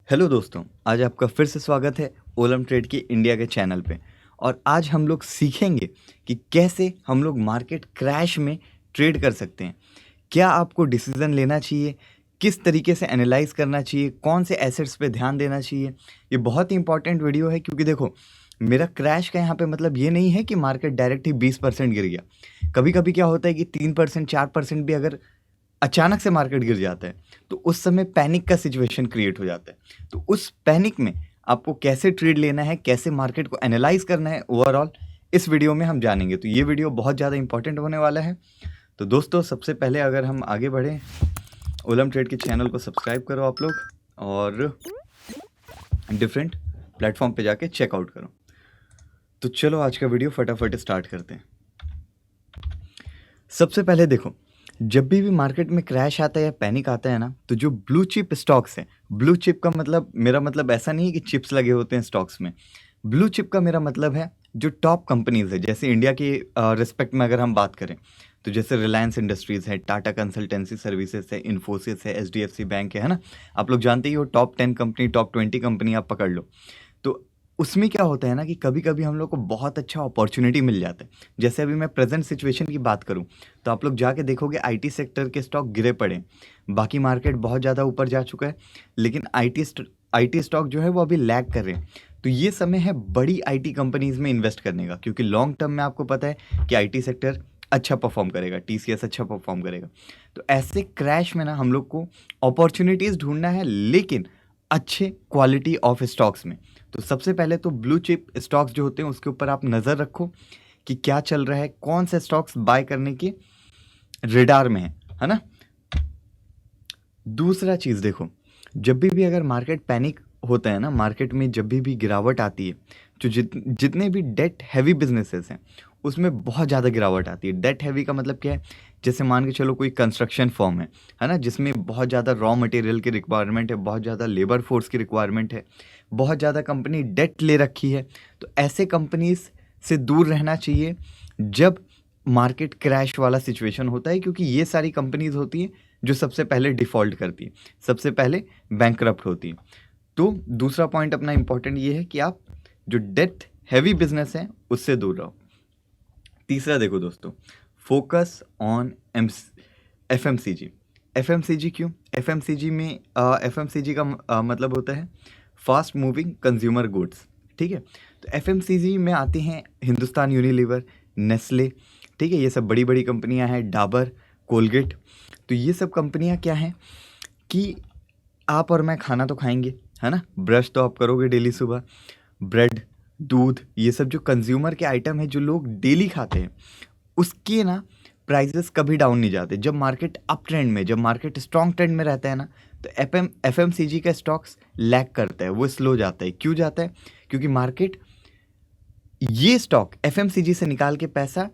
Hello दोस्तों, आज आपका फिर से स्वागत है ओलम ट्रेड की इंडिया के चैनल पे। और आज हम लोग सीखेंगे कि कैसे हम लोग मार्केट क्रैश में ट्रेड कर सकते हैं। क्या आपको डिसीजन लेना चाहिए, किस तरीके से एनालाइज करना चाहिए, कौन से एसेट्स पे ध्यान देना चाहिए। ये बहुत ही इंपॉर्टेंट वीडियो है क्योंकि देखो, मेरा क्रैश का यहाँ पे मतलब ये नहीं है कि मार्केट डायरेक्ट ही 20% गिर गया। कभी कभी क्या होता है कि 3% 4% भी अगर अचानक से मार्केट गिर जाता है तो उस समय पैनिक का सिचुएशन क्रिएट हो जाता है। तो उस पैनिक में आपको कैसे ट्रेड लेना है, कैसे मार्केट को एनालाइज करना है, ओवरऑल इस वीडियो में हम जानेंगे। तो ये वीडियो बहुत ज़्यादा इंपॉर्टेंट होने वाला है। तो दोस्तों, सबसे पहले अगर हम आगे बढ़ें, ओलम ट्रेड के चैनल को सब्सक्राइब करो आप लोग और डिफरेंट प्लेटफॉर्म पे जाके चेकआउट करो। तो चलो आज का वीडियो फटाफट स्टार्ट करते हैं। सबसे पहले देखो, जब भी मार्केट में क्रैश आता है या पैनिक आता है ना, तो जो ब्लू चिप स्टॉक्स हैं, ब्लू चिप का मतलब, मेरा मतलब ऐसा नहीं है कि चिप्स लगे होते हैं स्टॉक्स में। ब्लू चिप का मेरा मतलब है जो टॉप कंपनीज है। जैसे इंडिया की रिस्पेक्ट में अगर हम बात करें तो जैसे रिलायंस इंडस्ट्रीज है, टाटा कंसल्टेंसी सर्विसेज है, इन्फोसिस है, एचडीएफसी बैंक है ना। आप लोग जानते ही हो, टॉप 10 कंपनी, टॉप 20 कंपनी आप पकड़ लो। तो उसमें क्या होता है ना कि कभी कभी हम लोग को बहुत अच्छा अपॉर्चुनिटी मिल जाता है। जैसे अभी मैं प्रेजेंट सिचुएशन की बात करूं तो आप लोग जाके देखोगे आईटी सेक्टर के स्टॉक गिरे पड़े हैं। बाकी मार्केट बहुत ज़्यादा ऊपर जा चुका है, लेकिन आईटी स्टॉक जो है वो अभी लैग कर रहे हैं। तो ये समय है बड़ी आईटी कंपनीज में इन्वेस्ट करने का, क्योंकि लॉन्ग टर्म में आपको पता है कि आईटी सेक्टर अच्छा परफॉर्म करेगा, टीसीएस अच्छा परफॉर्म करेगा। तो ऐसे क्रैश में ना हम लोग को अपॉर्चुनिटीज़ ढूंढना है, लेकिन अच्छे क्वालिटी ऑफ स्टॉक्स में। तो सबसे पहले तो ब्लू चिप स्टॉक्स जो होते हैं उसके ऊपर आप नज़र रखो कि क्या चल रहा है, कौन से स्टॉक्स बाय करने के रेडार में है ना। दूसरा चीज़ देखो, जब भी अगर मार्केट पैनिक होता है ना, मार्केट में जब भी गिरावट आती है, जो जितने भी डेट हैवी बिजनेसेस हैं उसमें बहुत ज़्यादा गिरावट आती है। डेट हैवी का मतलब क्या है? जैसे मान के चलो कोई कंस्ट्रक्शन फर्म है ना, जिसमें बहुत ज़्यादा रॉ मटेरियल की रिक्वायरमेंट है, बहुत ज़्यादा लेबर फोर्स की रिक्वायरमेंट है, बहुत ज़्यादा कंपनी डेट ले रखी है। तो ऐसे कंपनीज से दूर रहना चाहिए जब मार्केट क्रैश वाला सिचुएशन होता है, क्योंकि ये सारी कंपनीज होती हैं जो सबसे पहले डिफ़ॉल्ट करती है, सबसे पहले बैंकरप्ट होती है। तो दूसरा पॉइंट अपना इंपॉर्टेंट ये है कि आप जो डेट हैवी बिजनेस है उससे दूर रहो। तीसरा देखो दोस्तों, फोकस ऑन एफएमसीजी। एफएमसीजी क्यों? एफएमसीजी में एफएमसीजी का मतलब होता है फास्ट मूविंग कंज्यूमर गुड्स। ठीक है, तो एफएमसीजी में आते हैं हिंदुस्तान यूनिलीवर, नेस्ले, ठीक है, ये सब बड़ी बड़ी कंपनियां हैं, डाबर, कोलगेट। तो ये सब कंपनियां क्या हैं कि आप और मैं खाना तो खाएंगे, है ना, ब्रश तो आप करोगे डेली सुबह, ब्रेड, दूध, ये सब जो कंज्यूमर के आइटम है जो लोग डेली खाते हैं, उसके ना प्राइसेस कभी डाउन नहीं जाते। जब मार्केट अप ट्रेंड में, जब मार्केट स्ट्रॉन्ग ट्रेंड में रहता है ना, तो एफएमसीजी का स्टॉक्स लैग करता है, वो स्लो जाता है। क्यों जाता है? क्योंकि मार्केट ये स्टॉक एफएमसीजी से निकाल के पैसा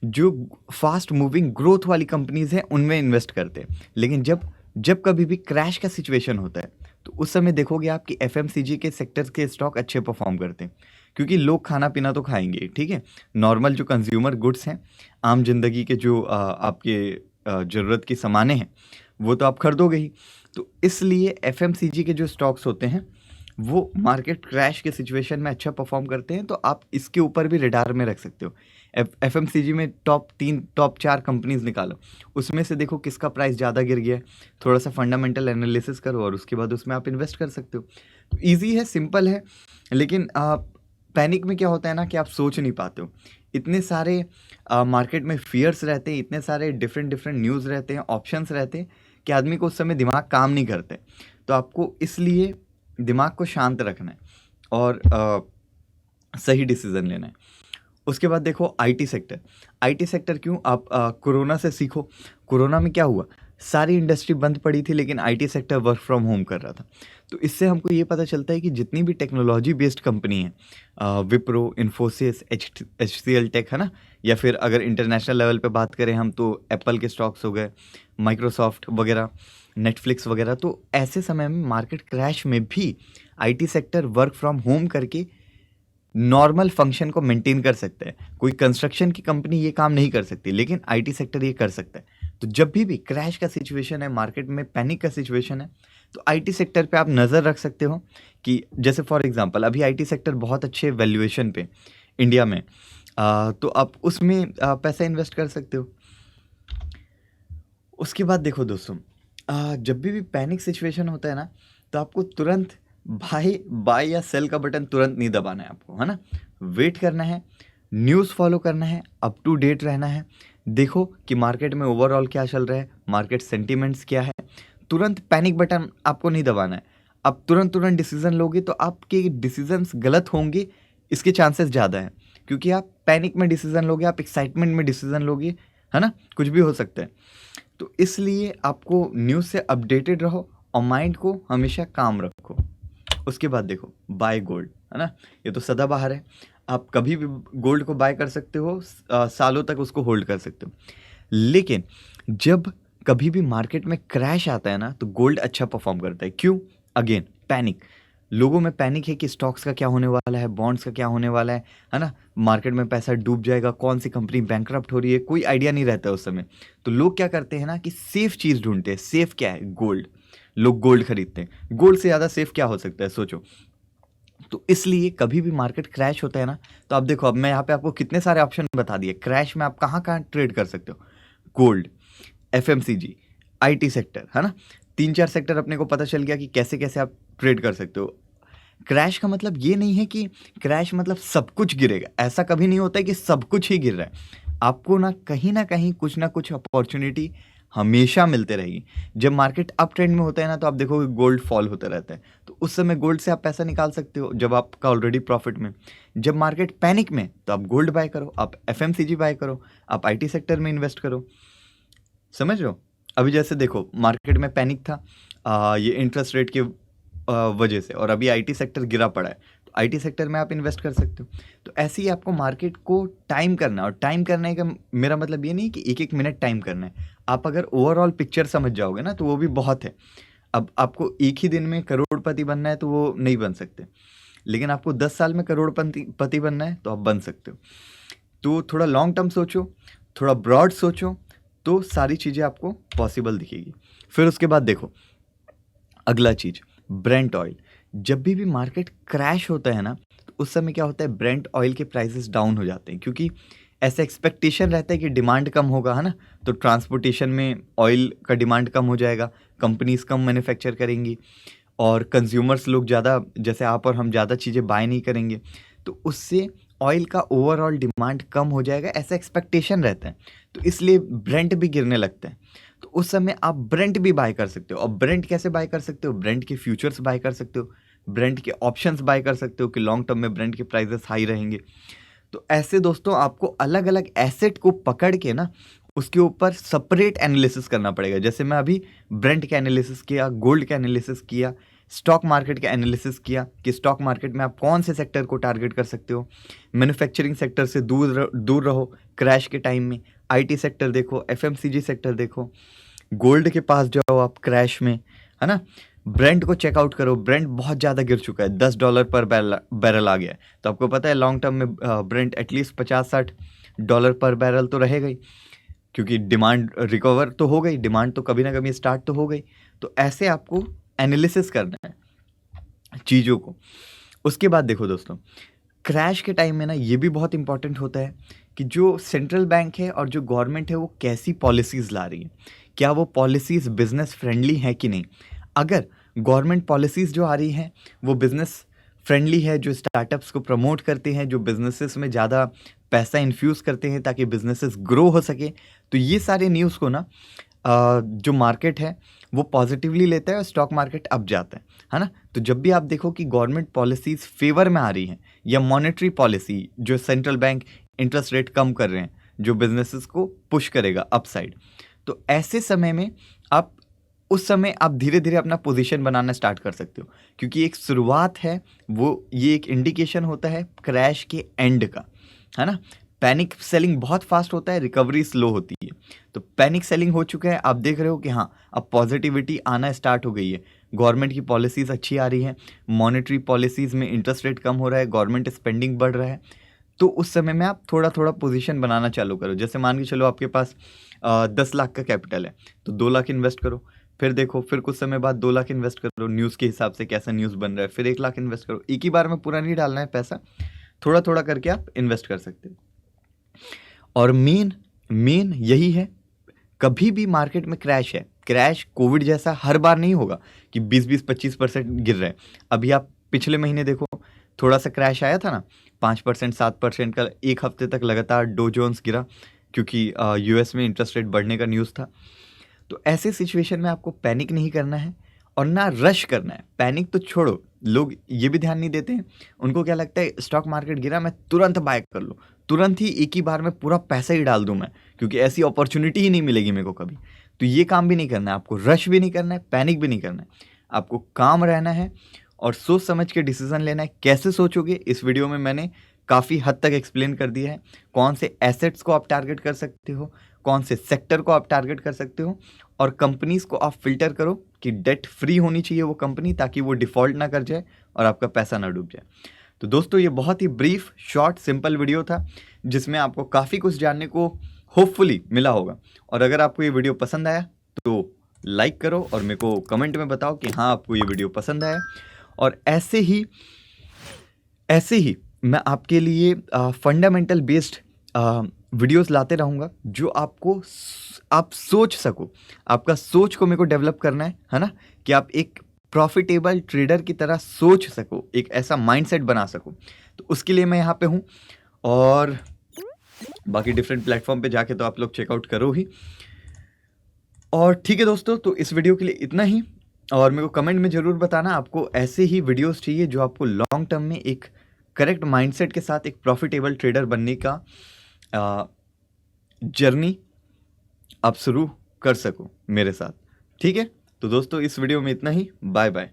जो फास्ट मूविंग ग्रोथ वाली कंपनीज हैं उनमें इन्वेस्ट करते हैं। लेकिन जब जब कभी भी क्रैश का सिचुएशन होता है तो उस समय देखोगे आप कि एफएमसीजी के सेक्टर्स के स्टॉक अच्छे परफॉर्म करते हैं, क्योंकि लोग खाना पीना तो खाएंगे, ठीक है। नॉर्मल जो कंज्यूमर गुड्स हैं, आम जिंदगी के जो आपके ज़रूरत की सामानें हैं, वो तो आप खरीदोगे ही। तो इसलिए एफएमसीजी के जो स्टॉक्स होते हैं वो मार्केट क्रैश के सिचुएशन में अच्छा परफॉर्म करते हैं। तो आप इसके ऊपर भी रडार में रख सकते हो। एफएमसीजी में टॉप 3 टॉप 4 कंपनीज निकालो, उसमें से देखो किसका प्राइस ज़्यादा गिर गया है, थोड़ा सा फंडामेंटल एनालिसिस करो और उसके बाद उसमें आप इन्वेस्ट कर सकते हो। तो ईजी है, सिंपल है, लेकिन पैनिक में क्या होता है ना कि आप सोच नहीं पाते हो। इतने सारे मार्केट में फियर्स रहते हैं, इतने सारे डिफरेंट डिफरेंट न्यूज़ रहते हैं, ऑप्शंस रहते हैं कि आदमी को उस समय दिमाग काम नहीं करते। तो आपको इसलिए दिमाग को शांत रखना है और सही डिसीजन लेना है। उसके बाद देखो आईटी सेक्टर। आईटी सेक्टर क्यों? आप कोरोना से सीखो। कोरोना में क्या हुआ? सारी इंडस्ट्री बंद पड़ी थी, लेकिन IT sector work from home कर रहा था। तो इससे हमको ये पता चलता है कि जितनी भी टेक्नोलॉजी बेस्ड कंपनी है, विप्रो, इन्फोसिस, एचसीएल टेक, है ना, या फिर अगर इंटरनेशनल लेवल पे बात करें हम तो एप्पल के स्टॉक्स हो गए, माइक्रोसॉफ्ट वगैरह, नेटफ्लिक्स वगैरह। तो ऐसे समय में मार्केट क्रैश में भी IT sector work from home करके नॉर्मल फंक्शन को मेंटेन कर सकता है। कोई कंस्ट्रक्शन की कंपनी ये काम नहीं कर सकती, लेकिन आईटी सेक्टर ये कर सकता है। तो जब भी क्रैश का सिचुएशन है, मार्केट में पैनिक का सिचुएशन है, तो आईटी सेक्टर पे आप नज़र रख सकते हो कि जैसे फॉर एग्जांपल अभी आईटी सेक्टर बहुत अच्छे वैल्यूएशन पे इंडिया में, तो आप उसमें पैसा इन्वेस्ट कर सकते हो। उसके बाद देखो दोस्तों, जब भी पैनिक सिचुएशन होता है ना, तो आपको तुरंत बाय बाय या सेल का बटन तुरंत नहीं दबाना है आपको, है ना। वेट करना है, न्यूज़ फॉलो करना है, अप टू डेट रहना है, देखो कि मार्केट में ओवरऑल क्या चल रहा है, मार्केट सेंटिमेंट्स क्या है। तुरंत पैनिक बटन आपको नहीं दबाना है। आप तुरंत तुरंत डिसीजन लोगे तो आपके डिसीजंस गलत होंगे, इसके चांसेस ज़्यादा हैं, क्योंकि आप पैनिक में डिसीजन लोगे, आप एक्साइटमेंट में डिसीजन लोगे, है ना, कुछ भी हो सकता है। तो इसलिए आपको न्यूज़ से अपडेटेड रहो और माइंड को हमेशा काम रखो। उसके बाद देखो, बाय गोल्ड, है ना, ये तो सदाबहार है। आप कभी भी गोल्ड को बाय कर सकते हो, सालों तक उसको होल्ड कर सकते हो। लेकिन जब कभी भी मार्केट में क्रैश आता है ना, तो गोल्ड अच्छा परफॉर्म करता है। क्यों? अगेन पैनिक, लोगों में पैनिक है कि स्टॉक्स का क्या होने वाला है, बॉन्ड्स का क्या होने वाला है ना, मार्केट में पैसा डूब जाएगा, कौन सी कंपनी बैंकरप्ट हो रही है, कोई आइडिया नहीं रहता है उस समय। तो लोग क्या करते हैं ना कि सेफ चीज़ ढूंढते हैं। सेफ क्या है? गोल्ड। लोग गोल्ड खरीदते हैं। गोल्ड से ज़्यादा सेफ क्या हो सकता है, सोचो। तो इसलिए कभी भी मार्केट क्रैश होता है ना, तो आप देखो, अब मैं यहाँ पे आपको कितने सारे ऑप्शन बता दिए। क्रैश में आप कहाँ कहाँ ट्रेड कर सकते हो? गोल्ड, एफएमसीजी, आईटी सेक्टर, है ना। 3-4 सेक्टर अपने को पता चल गया कि कैसे कैसे आप ट्रेड कर सकते हो। क्रैश का मतलब ये नहीं है कि क्रैश मतलब सब कुछ गिरेगा, ऐसा कभी नहीं होता है कि सब कुछ ही गिर रहा है। आपको ना कहीं कुछ ना कुछ अपॉर्चुनिटी हमेशा मिलते रहेगी। जब मार्केट अप ट्रेंड में होता है ना, तो आप देखोगे गोल्ड फॉल होता रहता है, तो उस समय गोल्ड से आप पैसा निकाल सकते हो जब आपका ऑलरेडी प्रॉफिट में। जब मार्केट पैनिक में, तो आप गोल्ड बाय करो, आप एफएमसीजी बाय करो, आप आईटी सेक्टर में इन्वेस्ट करो। समझ रहे हो? अभी जैसे देखो, मार्केट में पैनिक था ये इंटरेस्ट रेट के वजह से, और अभी आईटी सेक्टर गिरा पड़ा है, तो आईटी सेक्टर में आप इन्वेस्ट कर सकते हो। तो ऐसे ही आपको मार्केट को टाइम करना है, और टाइम करने का मेरा मतलब ये नहीं कि एक एक मिनट टाइम करना है। आप अगर ओवरऑल पिक्चर समझ जाओगे ना, तो वो भी बहुत है। अब आपको एक ही दिन में करोड़पति बनना है तो वो नहीं बन सकते, लेकिन आपको 10 साल में करोड़पति पति बनना है तो आप बन सकते हो। तो थोड़ा लॉन्ग टर्म सोचो, थोड़ा ब्रॉड सोचो, तो सारी चीज़ें आपको पॉसिबल दिखेगी। फिर उसके बाद देखो, अगला चीज़, ब्रेंट ऑयल। जब भी मार्केट क्रैश होता है ना, तो उस समय क्या होता है, ब्रेंट ऑयल के प्राइसेस डाउन हो जाते हैं, क्योंकि ऐसा एक्सपेक्टेशन रहता है कि डिमांड कम होगा, है ना। तो ट्रांसपोर्टेशन में ऑयल का डिमांड कम हो जाएगा, कंपनीज कम मैन्युफैक्चर करेंगी, और कंज्यूमर्स लोग ज़्यादा, जैसे आप और हम, ज़्यादा चीज़ें बाय नहीं करेंगे, तो उससे ऑयल का ओवरऑल डिमांड कम हो जाएगा, ऐसा एक्सपेक्टेशन रहता है। तो इसलिए ब्रेंट भी गिरने लगता है। तो उस समय आप ब्रेंट भी बाय कर सकते हो। और ब्रेंट कैसे बाय कर सकते हो? ब्रेंट के फ्यूचर्स बाय कर सकते हो, ब्रेंट के ऑप्शंस बाय कर सकते हो कि लॉन्ग टर्म में ब्रेंट के प्राइसेस हाई रहेंगे। तो ऐसे दोस्तों, आपको अलग अलग एसेट को पकड़ के ना, उसके ऊपर सेपरेट एनालिसिस करना पड़ेगा। जैसे मैं अभी ब्रेंट का एनालिसिस किया, गोल्ड का एनालिसिस किया, स्टॉक मार्केट का एनालिसिस किया कि स्टॉक मार्केट में आप कौन से सेक्टर को टारगेट कर सकते हो। मैन्युफैक्चरिंग सेक्टर से दूर रहो क्रैश के टाइम में। आईटी सेक्टर देखो, एफएमसीजी सेक्टर देखो, गोल्ड के पास जाओ आप क्रैश में, है ना। ब्रेंट को चेकआउट करो, ब्रेंट बहुत ज़्यादा गिर चुका है, $10 पर बैरल आ गया है। तो आपको पता है लॉन्ग टर्म में ब्रेंट एटलीस्ट $50-60 पर बैरल तो रहेगा ही, क्योंकि डिमांड रिकवर तो हो गई, डिमांड तो कभी ना कभी स्टार्ट तो हो गई। तो ऐसे आपको एनालिसिस करना है चीज़ों को। उसके बाद देखो दोस्तों, क्रैश के टाइम में ना, ये भी बहुत इंपॉर्टेंट होता है कि जो सेंट्रल बैंक है और जो गवर्नमेंट है, वो कैसी पॉलिसीज़ ला रही है, क्या वो पॉलिसीज़ बिजनेस फ्रेंडली है कि नहीं। अगर गवर्नमेंट पॉलिसीज़ जो आ रही हैं वो बिजनेस फ्रेंडली है, जो स्टार्टअप्स को प्रमोट करते हैं, जो बिजनेसेस में ज़्यादा पैसा इन्फ्यूज़ करते हैं ताकि बिजनेसेस ग्रो हो सके, तो ये सारे न्यूज़ को ना जो मार्केट है वो पॉजिटिवली लेता है और स्टॉक मार्केट अप जाता है ना। तो जब भी आप देखो कि गवर्नमेंट पॉलिसीज़ फेवर में आ रही हैं, या मॉनेटरी पॉलिसी, जो सेंट्रल बैंक इंटरेस्ट रेट कम कर रहे हैं, जो बिजनेसेस को पुश करेगा अपसाइड, तो ऐसे समय में आप उस समय आप धीरे धीरे अपना पोजीशन बनाना स्टार्ट कर सकते हो, क्योंकि एक शुरुआत है वो, ये एक इंडिकेशन होता है क्रैश के एंड का, है ना। पैनिक सेलिंग बहुत फास्ट होता है, रिकवरी स्लो होती है। तो पैनिक सेलिंग हो चुका है, आप देख रहे हो कि हाँ, अब पॉजिटिविटी आना स्टार्ट हो गई है, गवर्नमेंट की पॉलिसीज़ अच्छी आ रही हैं, मॉनेटरी पॉलिसीज़ में इंटरेस्ट रेट कम हो रहा है, गवर्नमेंट स्पेंडिंग बढ़ रहा है। तो उस समय में आप थोड़ा थोड़ा पोजीशन बनाना चालू करो। जैसे मान के चलो आपके पास 10 लाख का कैपिटल है, तो 2 लाख इन्वेस्ट करो, फिर देखो, फिर कुछ समय बाद 2 लाख इन्वेस्ट करो न्यूज़ के हिसाब से कैसा न्यूज़ बन रहा है, फिर 1 लाख इन्वेस्ट करो। एक ही बार में पूरा नहीं डालना है पैसा, थोड़ा थोड़ा करके आप इन्वेस्ट कर सकते हो। और मेन मेन यही है, कभी भी मार्केट में क्रैश है, क्रैश कोविड जैसा हर बार नहीं होगा कि 20-25% गिर रहे हैं। अभी आप पिछले महीने देखो, थोड़ा सा क्रैश आया था ना, 5% 7% का, एक हफ्ते तक लगातार डो जोन्स गिरा, क्योंकि यूएस में इंटरेस्ट रेट बढ़ने का न्यूज़ था। तो ऐसे सिचुएशन में आपको पैनिक नहीं करना है और ना रश करना है। पैनिक तो छोड़ो, लोग ये भी ध्यान नहीं देते हैं, उनको क्या लगता है स्टॉक मार्केट गिरा मैं तुरंत बाय कर लूँ, तुरंत ही एक ही बार में पूरा पैसा ही डाल दूँ मैं, क्योंकि ऐसी अपॉर्चुनिटी ही नहीं मिलेगी मेरे को कभी। तो ये काम भी नहीं करना है आपको, रश भी नहीं करना है, पैनिक भी नहीं करना है। आपको काम रहना है और सोच समझ के डिसीजन लेना है। कैसे सोचोगे, इस वीडियो में मैंने काफ़ी हद तक एक्सप्लेन कर दिया है। कौन से एसेट्स को आप टारगेट कर सकते हो, कौन से सेक्टर को आप टारगेट कर सकते हो, और कंपनीज को आप फिल्टर करो कि डेट फ्री होनी चाहिए वो कंपनी, ताकि वो डिफ़ॉल्ट ना कर जाए और आपका पैसा ना डूब जाए। तो दोस्तों, ये बहुत ही ब्रीफ, शॉर्ट, सिंपल वीडियो था, जिसमें आपको काफ़ी कुछ जानने को होपफुली मिला होगा। और अगर आपको ये वीडियो पसंद आया तो लाइक करो और मेरे को कमेंट में बताओ कि हाँ, आपको ये वीडियो पसंद आया। और ऐसे ही मैं आपके लिए फंडामेंटल बेस्ड वीडियोस लाते रहूँगा, जो आप सोच सको। आपका सोच को मेरे को डेवलप करना है ना, कि आप एक प्रॉफिटेबल ट्रेडर की तरह सोच सको, एक ऐसा माइंडसेट बना सको। तो उसके लिए मैं यहाँ पे हूँ, और बाकी डिफरेंट प्लेटफॉर्म पे जाके तो आप लोग चेकआउट करो ही। और ठीक है दोस्तों, तो इस वीडियो के लिए इतना ही। और मेरे को कमेंट में ज़रूर बताना आपको ऐसे ही वीडियोस चाहिए जो आपको लॉन्ग टर्म में एक करेक्ट माइंडसेट के साथ एक प्रॉफिटेबल ट्रेडर बनने का जर्नी आप शुरू कर सको मेरे साथ। ठीक है, तो दोस्तों इस वीडियो में इतना ही। Bye bye.